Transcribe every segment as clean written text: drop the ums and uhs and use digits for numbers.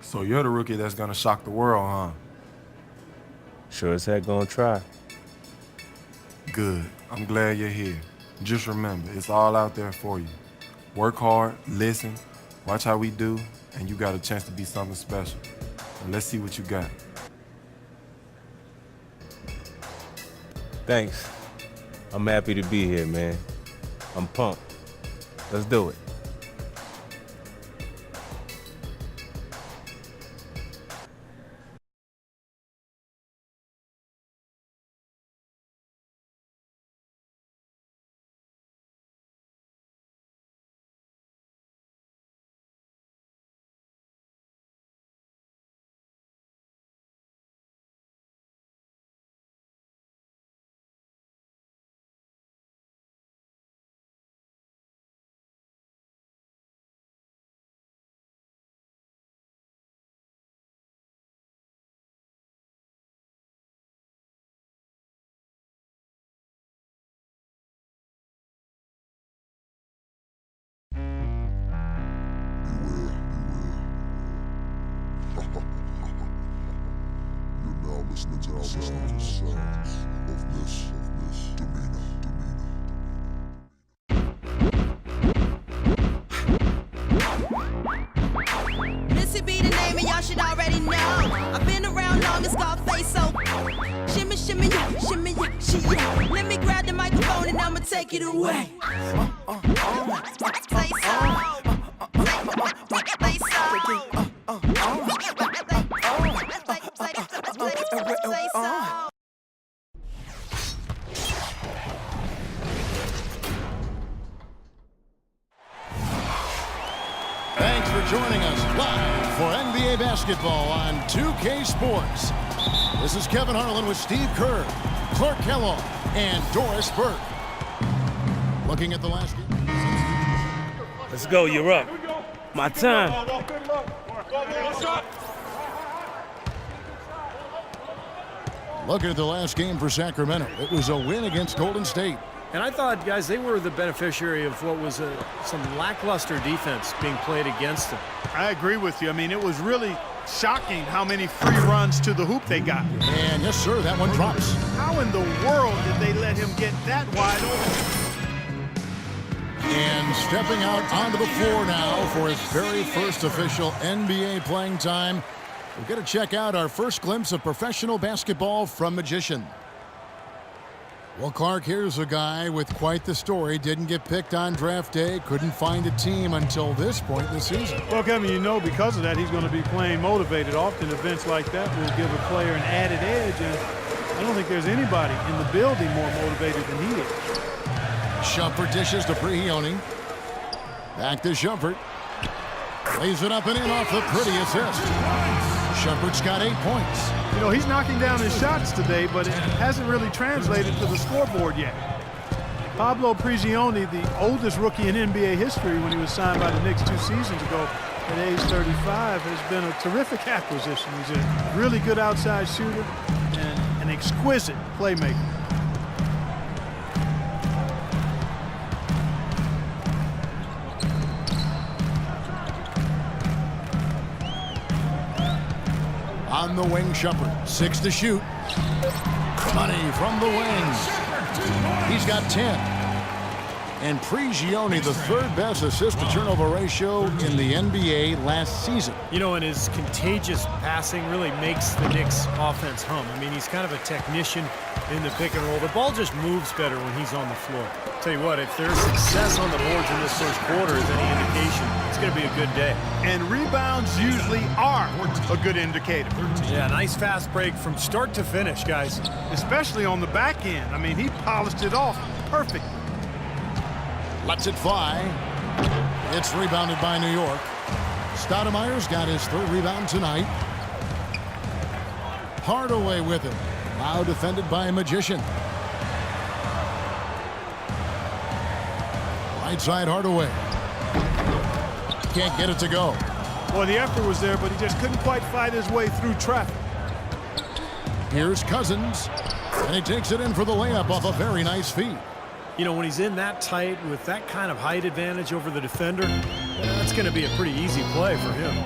So you're the rookie that's gonna shock the world, huh? Sure as heck gonna try. Good. I'm glad you're here. Just remember, it's all out there for you. Work hard, listen, watch how we do, and you got a chance to be something special. And let's see what you got. Thanks. I'm happy to be here, man. I'm pumped. Let's do it. Listening to sounds of this demeanor. Missy be the name and y'all should already know. I've been around long as Scarface, so shimmy, shimmy, yeah, shimmy, yeah, she, yeah. Let me grab the microphone and I'ma take it away. Say so. Say so. Say so. Thanks for joining us live for NBA basketball on 2K Sports. This is Kevin Harlan with Steve Kerr, Clark Kellogg, and Doris Burke. Looking at the last game. Let's go, you're up. My time. Looking at the last game for Sacramento. It was a win against Golden State. And I thought, guys, they were the beneficiary of what was some lackluster defense being played against them. I agree with you. I mean, it was really shocking how many free runs to the hoop they got. And yes, sir, that one drops. How in the world did they let him get that wide open? And stepping out onto the floor now for his very first official NBA playing time. We're going to check out our first glimpse of professional basketball from Magician. Well, Clark, here's a guy with quite the story. Didn't get picked on draft day. Couldn't find a team until this point in the season. Well, Kevin, you know, because of that, he's going to be playing motivated. Often events like that will give a player an added edge, and I don't think there's anybody in the building more motivated than he is. Shumpert dishes to Prigioni. Back to Shumpert. Lays it up and in off the pretty assist. Shumpert's got 8 points. You know, he's knocking down his shots today, but it hasn't really translated to the scoreboard yet. Pablo Prigioni, the oldest rookie in NBA history when he was signed by the Knicks 2 seasons ago at age 35, has been a terrific acquisition. He's a really good outside shooter and an exquisite playmaker. On the wing, Shumpert. 6 to shoot. Money from the wing. He's got 10. And Prigioni, the third best assist-to-turnover ratio in the NBA last season. You know, and his contagious passing really makes the Knicks offense hum. I mean, he's kind of a technician in the pick and roll. The ball just moves better when he's on the floor. Tell you what, if there's success on the boards in this first quarter is any indication, it's going to be a good day. And rebounds usually are a good indicator. Yeah, nice fast break from start to finish, guys. Especially on the back end. I mean, he polished it off perfectly. Lets it fly. It's rebounded by New York. Stoudemire's got his third rebound tonight. Hardaway with it. Now defended by Magician. Right side Hardaway. Can't get it to go. Well, the effort was there, but he just couldn't quite fight his way through traffic. Here's Cousins. And he takes it in for the layup off a very nice feed. You know, when he's in that tight with that kind of height advantage over the defender, that's going to be a pretty easy play for him.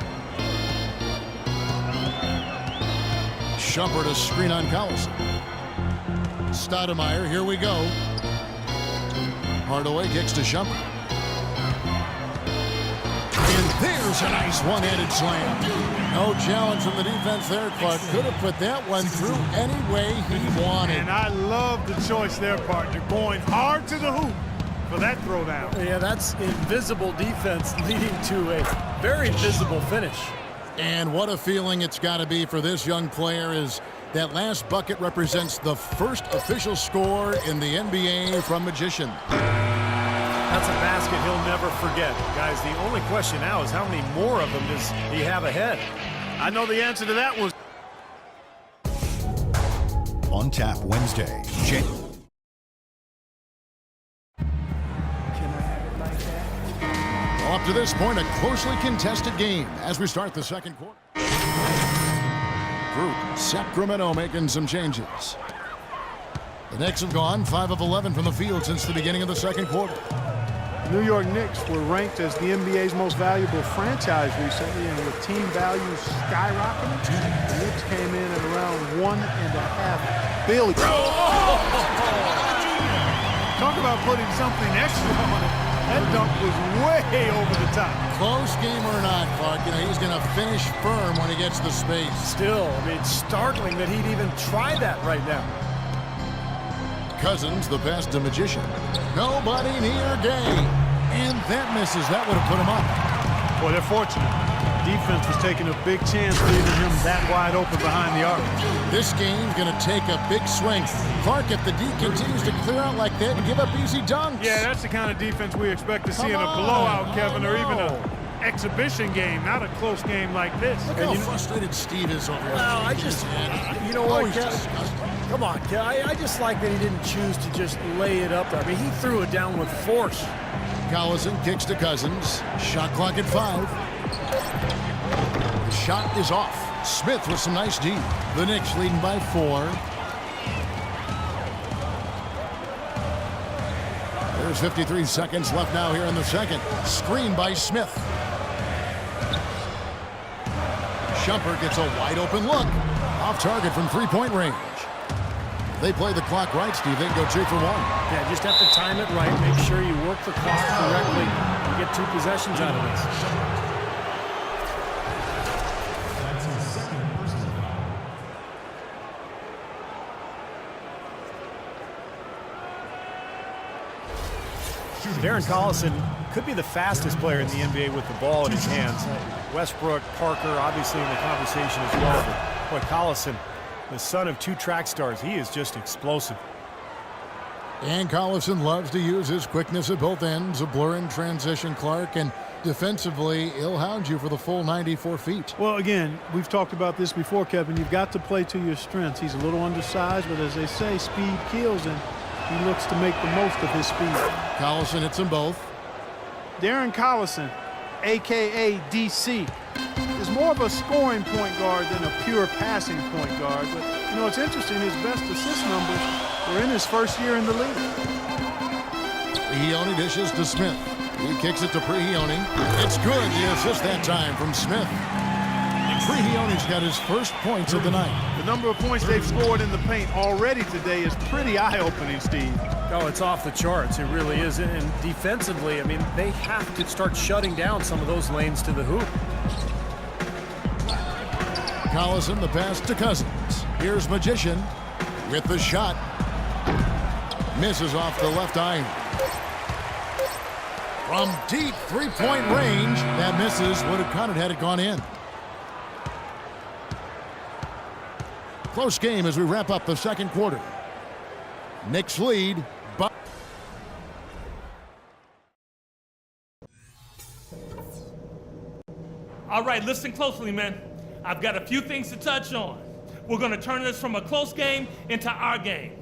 Shumpert a screen on Collison. Stoudemire, here we go. Hardaway kicks to Shumpert. And there's a nice one-handed slam. No challenge from the defense there, Clark. Could have put that one through any way he wanted. And I love the choice there, partner. Going hard to the hoop for that throwdown. Yeah, that's invisible defense leading to a very visible finish. And what a feeling it's got to be for this young player as that last bucket represents the first official score in the NBA from Magician. That's a basket he'll never forget. Guys, the only question now is how many more of them does he have ahead? I know the answer to that was On Tap Wednesday. Well, up to this point, a closely contested game as we start the second quarter. Group Sacramento making some changes. The Knicks have gone 5 of 11 from the field since the beginning of the second quarter. New York Knicks were ranked as the NBA's most valuable franchise recently, and with team values skyrocketing, the Knicks came in at around $1.5 billion. Talk about putting something extra on it. That dunk was way over the top. Close game or not, Clark, you know, he's going to finish firm when he gets the space. Still, I mean, startling that he'd even try that right now. Cousins, the pass to Magician. Nobody near Gay. And that misses. That would have put him up. Boy, they're fortunate. Defense was taking a big chance leaving him that wide open behind the arc. This game's going to take a big swing. Clark, if the D continues to clear out like that and give up easy dunks. Yeah, that's the kind of defense we expect to see in a Come on. blowout, Kevin, or even an exhibition game, not a close game like this. Look how frustrated Steve is over here. Well, you know what, Kevin? disgusting. Come on, Kevin. I just like that he didn't choose to just lay it up there. I mean, he threw it down with force. Collison kicks to Cousins. Shot clock at 5. The shot is off. Smith with some nice D. The Knicks leading by 4. There's 53 seconds left now here in the second. Screen by Smith. Shumpert gets a wide open look. Off target from three-point range. They play the clock right, Steve. They can go 2 for 1. Yeah, just have to time it right. Make sure you work the clock correctly and get 2 possessions out of this. Darren Collison could be the fastest player in the NBA with the ball in his hands. Westbrook, Parker, obviously in the conversation as well. But boy, Collison, the son of 2 track stars, he is just explosive. And Collison loves to use his quickness at both ends, a blur in transition, Clark, and defensively, he'll hound you for the full 94 feet. Well, again, we've talked about this before, Kevin. You've got to play to your strengths. He's a little undersized, but as they say, speed kills, and he looks to make the most of his speed. Collison hits them both. Darren Collison, a.k.a. DC, is more of a scoring point guard than a pure passing point guard. But, you know, it's interesting, his best assist numbers were in his first year in the league. Prigioni dishes to Smith. He kicks it to Prigioni. It's good. The assist that time from Smith. Prigioni's got his first points of the night. The number of points they've scored in the paint already today is pretty eye-opening, Steve. Oh, it's off the charts. It really is. And defensively, I mean, they have to start shutting down some of those lanes to the hoop. Collison, the pass to Cousins. Here's Magician with the shot. Misses off the left eye. From deep three-point range, that misses. Would have counted had it gone in. Close game as we wrap up the second quarter. Knicks lead. All right, listen closely, man. I've got a few things to touch on. We're going to turn this from a close game into our game.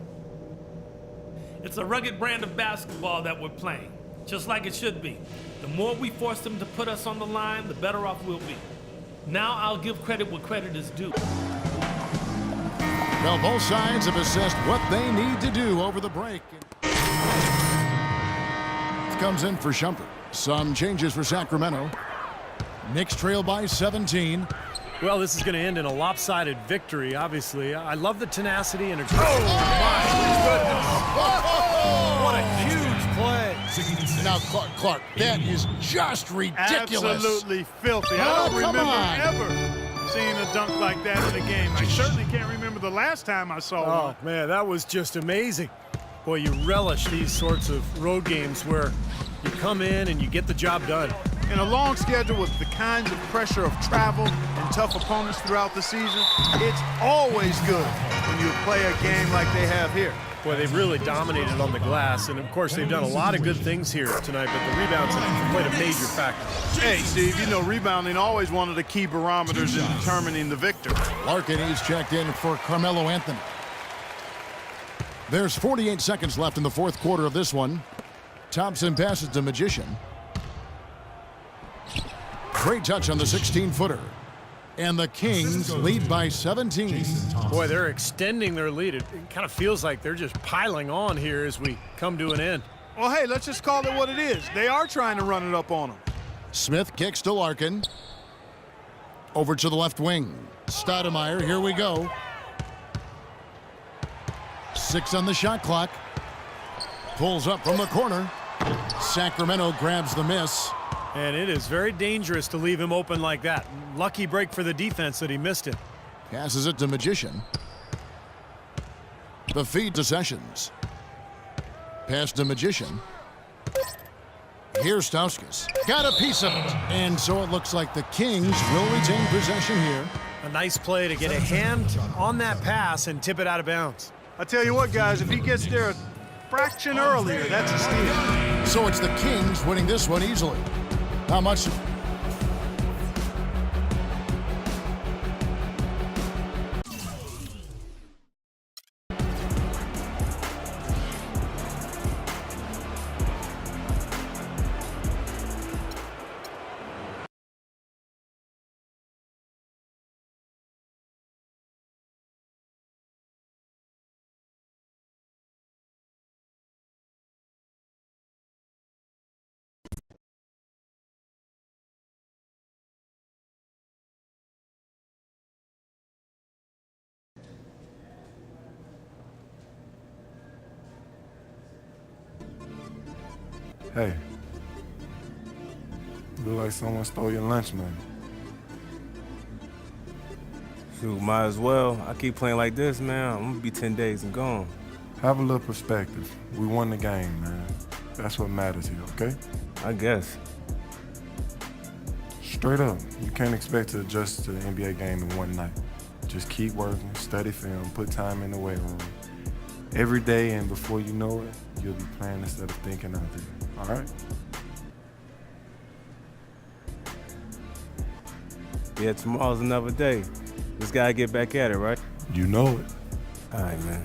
It's a rugged brand of basketball that we're playing, just like it should be. The more we force them to put us on the line, the better off we'll be. Now I'll give credit where credit is due. Well, both sides have assessed what they need to do over the break. Comes in for Shumpert. Some changes for Sacramento. Knicks trail by 17. Well, this is going to end in a lopsided victory, obviously. I love the tenacity and aggression. What a huge play. Now, Clark, that is just ridiculous. Absolutely filthy. Oh, I don't come remember on. ever seeing a dunk like that in a game. I certainly can't remember the last time I saw one. Oh, man, that was just amazing. Boy, you relish these sorts of road games where you come in and you get the job done. In a long schedule with the kinds of pressure of travel and tough opponents throughout the season, it's always good when you play a game like they have here. Boy, they've really dominated on the glass, and of course they've done a lot of good things here tonight, but the rebounds have played a major factor. Hey, Steve, you know rebounding always one of the key barometers in determining the victor. Larkin, he's checked in for Carmelo Anthony. There's 48 seconds left in the fourth quarter of this one. Thompson passes to Magician. Great touch on the 16-footer. And the Kings lead by 17. Boy, they're extending their lead. It kind of feels like they're just piling on here as we come to an end. Well, hey, let's just call it what it is. They are trying to run it up on them. Smith kicks to Larkin. Over to the left wing. Stoudemire, here we go. 6 on the shot clock. Pulls up from the corner. Sacramento grabs the miss. And it is very dangerous to leave him open like that. Lucky break for the defense that he missed it. Passes it to Magician. The feed to Sessions. Pass to Magician. Here's Stauskas. Got a piece of it. And so it looks like the Kings will retain possession here. A nice play to get a hand on that pass and tip it out of bounds. I tell you what, guys, if he gets there a fraction earlier, that's a steal. So it's the Kings winning this one easily. How much? Hey, look like someone stole your lunch money. Shoot, might as well. I keep playing like this, man. I'm gonna be 10 days and gone. Have a little perspective. We won the game, man. That's what matters here, okay? I guess. Straight up, you can't expect to adjust to the NBA game in one night. Just keep working, study film, put time in the weight room. Every day, and before you know it, you'll be playing instead of thinking out there. All right? Yeah, tomorrow's another day. Just gotta get back at it, right? You know it. All right, man.